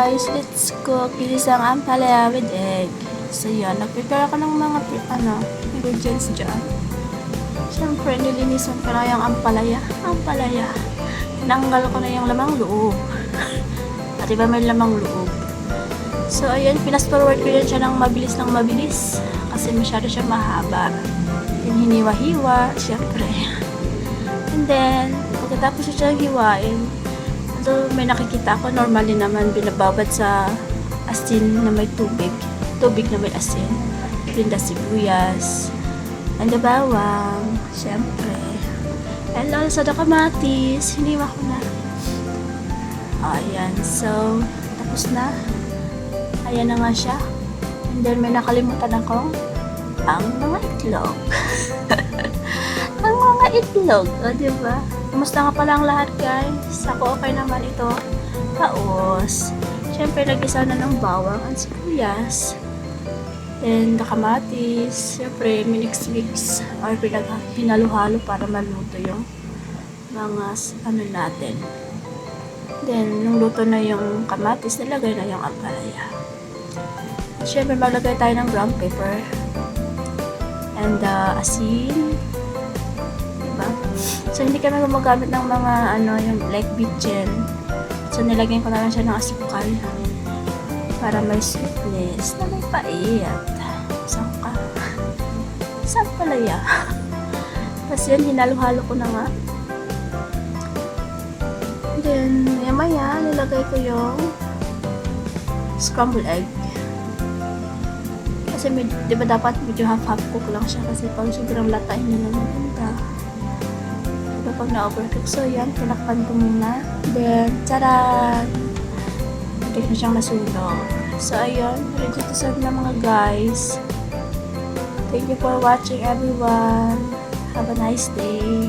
guys, let's cook ginisang ampalaya with egg. So yan, nag-prepare ako ng mga ingredients dyan. Siyempre, nilinisan ko na yung ampalaya. Tinanggal ko na yung lamang loob. At iba may lamang loob. So ayan, fast forward ko yan siya ng mabilis. Kasi masyado siya mahaba. Yung hiniwa-hiwa, siyempre. And then, pagkatapos siya hiwain, so, may nakikita ako, normally naman binababad sa asin na may tubig na may asin, rinda sibuyas, and the bawang, syempre, and also the kamatis, hiniwa ko na. Ayan, so, tapos na. Ayan na nga siya. And then, may nakalimutan akong ang mga itlog. Ang mga itlog, o diba? Kumusta nga pala ang lahat, guys? Ako okay naman ito. Paos. Siyempre, nag-isa na ng bawang at sibuyas. And the kamatis. Siyempre, minix-mix or pinalo-halo para maluto yung mga natin. Then, nung luto na yung kamatis, nilagay na yung ampalaya. Siyempre, maglagay tayo ng brown pepper. And asin. So, hindi kami gumagamit ng mga, yung black bitchin. So, nilagyan ko na lang siya ng asukal para may sweetness na may pait. Saan palaya? Tapos yan, hinalo-halo ko na nga. Then, maya nilagay ko yung scrambled egg. Kasi, di ba dapat medyo half-half cook lang siya kasi pag sobrang lata, hindi na maganda. Pag na-overcook. So, yan. Tinakpan ko muna. Then, tara! Hindi na siyang nasunog. So, ayun. Ready to serve na mga guys. Thank you for watching everyone. Have a nice day.